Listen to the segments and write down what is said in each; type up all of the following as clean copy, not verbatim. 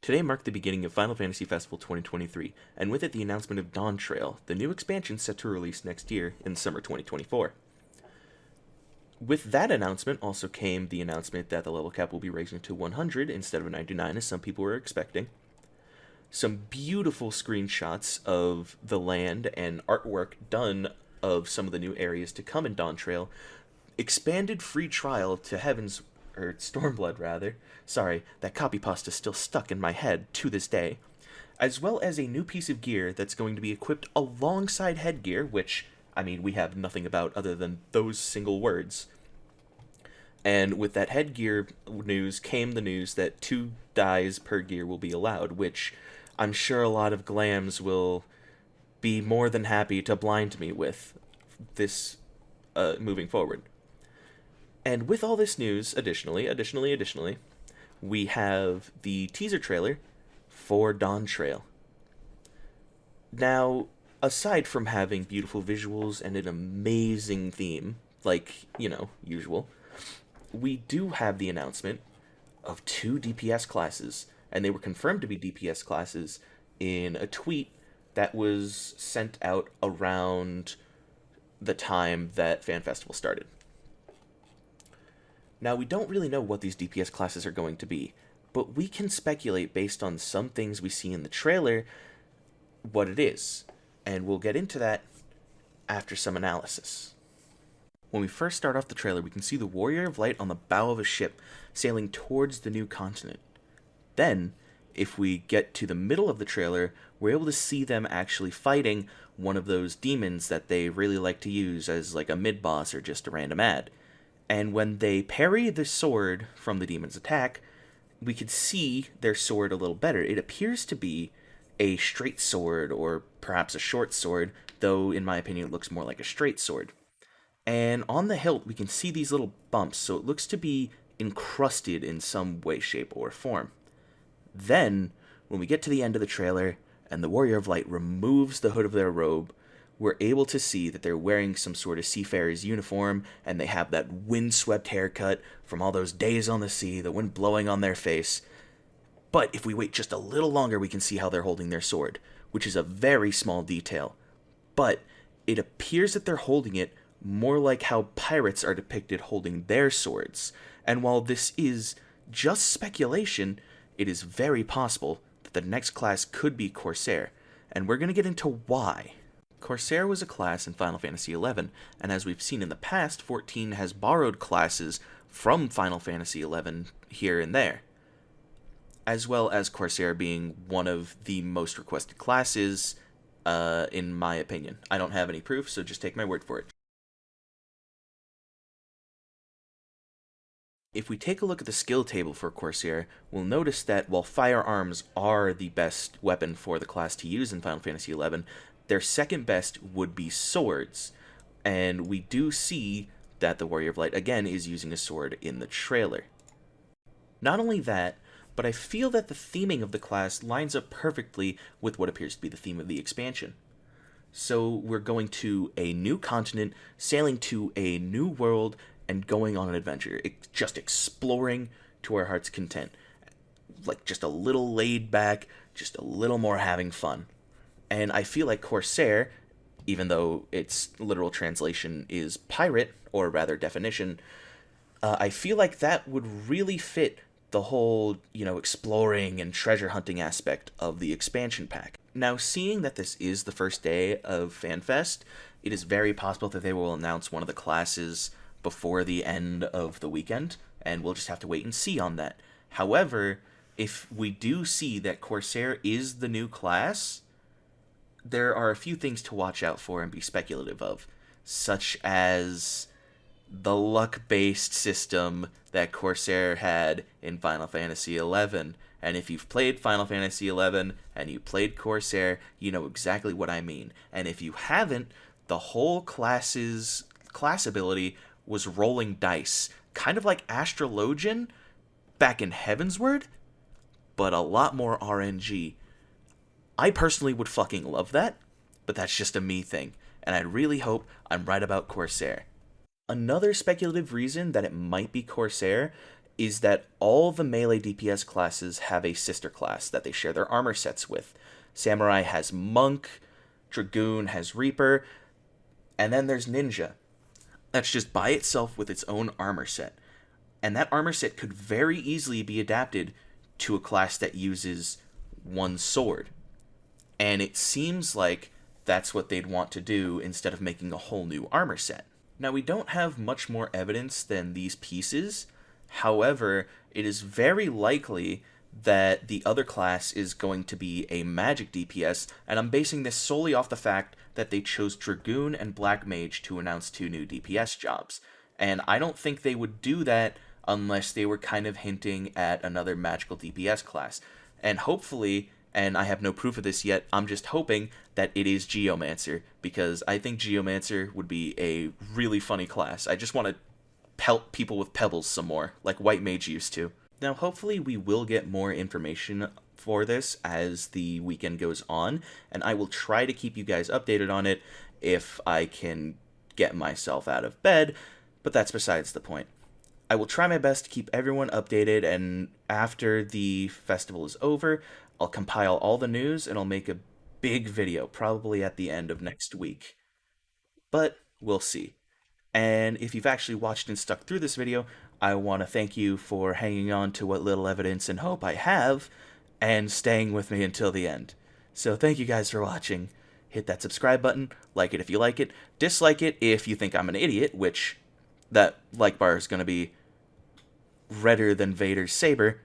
Today marked the beginning of Final Fantasy Festival 2023, and with it the announcement of Dawntrail, the new expansion set to release next year in summer 2024. With that announcement also came the announcement that the level cap will be raising to 100 instead of 99, as some people were expecting. Some beautiful screenshots of the land and artwork done of some of the new areas to come in Dawntrail, expanded free trial to Heaven's or Stormblood rather. Sorry, that copy pasta is still stuck in my head to this day. As well as a new piece of gear that's going to be equipped alongside headgear, which, I mean, we have nothing about other than those single words. And with that headgear news came the news that 2 dyes per gear will be allowed, which I'm sure a lot of glams will be more than happy to blind me with this moving forward. And with all this news, additionally, we have the teaser trailer for Dawntrail. Now, aside from having beautiful visuals and an amazing theme, like, usual, we do have the announcement of 2 DPS classes, and they were confirmed to be DPS classes in a tweet that was sent out around the time that Fan Festival started. Now, we don't really know what these DPS classes are going to be, but we can speculate based on some things we see in the trailer what it is, and we'll get into that after some analysis. When we first start off the trailer, we can see the Warrior of Light on the bow of a ship sailing towards the new continent. Then, if we get to the middle of the trailer, we're able to see them actually fighting one of those demons that they really like to use as like a mid-boss or just a random ad. And when they parry the sword from the demon's attack, we could see their sword a little better. It appears to be a straight sword or perhaps a short sword, though in my opinion it looks more like a straight sword. And on the hilt we can see these little bumps, so it looks to be encrusted in some way, shape, or form. Then, when we get to the end of the trailer and the Warrior of Light removes the hood of their robe, we're able to see that they're wearing some sort of seafarer's uniform, and they have that windswept haircut from all those days on the sea, the wind blowing on their face. But if we wait just a little longer, we can see how they're holding their sword, which is a very small detail. But it appears that they're holding it more like how pirates are depicted holding their swords. And while this is just speculation, it is very possible that the next class could be Corsair, and we're going to get into why. Corsair was a class in Final Fantasy XI, and as we've seen in the past, 14 has borrowed classes from Final Fantasy XI here and there, as well as Corsair being one of the most requested classes, in my opinion. I don't have any proof, so just take my word for it. If we take a look at the skill table for Corsair, we'll notice that while firearms are the best weapon for the class to use in Final Fantasy XI, their second best would be swords, and we do see that the Warrior of Light, again, is using a sword in the trailer. Not only that, but I feel that the theming of the class lines up perfectly with what appears to be the theme of the expansion. So we're going to a new continent, sailing to a new world, and going on an adventure, just exploring to our heart's content. Like, just a little laid back, just a little more having fun. And I feel like Corsair, even though its literal translation is pirate, or rather definition, I feel like that would really fit the whole, exploring and treasure hunting aspect of the expansion pack. Now, seeing that this is the first day of FanFest, it is very possible that they will announce one of the classes before the end of the weekend, and we'll just have to wait and see on that. However, if we do see that Corsair is the new class, there are a few things to watch out for and be speculative of, such as the luck-based system that Corsair had in Final Fantasy XI. And if you've played Final Fantasy XI and you played Corsair, you know exactly what I mean. And if you haven't, the whole class ability was rolling dice, kind of like Astrologian back in Heavensward, but a lot more RNG. I personally would fucking love that, but that's just a me thing, and I really hope I'm right about Corsair. Another speculative reason that it might be Corsair is that all the melee DPS classes have a sister class that they share their armor sets with. Samurai has Monk, Dragoon has Reaper, and then there's Ninja. That's just by itself with its own armor set. And that armor set could very easily be adapted to a class that uses one sword. And it seems like that's what they'd want to do instead of making a whole new armor set. Now, we don't have much more evidence than these pieces. However, it is very likely that the other class is going to be a magic DPS, and I'm basing this solely off the fact that they chose Dragoon and Black Mage to announce 2 new DPS jobs. And I don't think they would do that unless they were kind of hinting at another magical DPS class. And hopefully, and I have no proof of this yet, I'm just hoping that it is Geomancer, because I think Geomancer would be a really funny class. I just want to pelt people with pebbles some more, like White Mage used to. Now, hopefully we will get more information for this as the weekend goes on, and I will try to keep you guys updated on it if I can get myself out of bed, but that's besides the point. I will try my best to keep everyone updated, and after the festival is over, I'll compile all the news and I'll make a big video, probably at the end of next week. But we'll see. And if you've actually watched and stuck through this video, I want to thank you for hanging on to what little evidence and hope I have, and staying with me until the end. So thank you guys for watching. Hit that subscribe button, like it if you like it, dislike it if you think I'm an idiot, which that like bar is going to be redder than Vader's saber,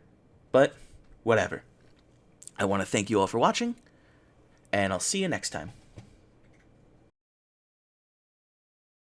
but whatever. I want to thank you all for watching, and I'll see you next time.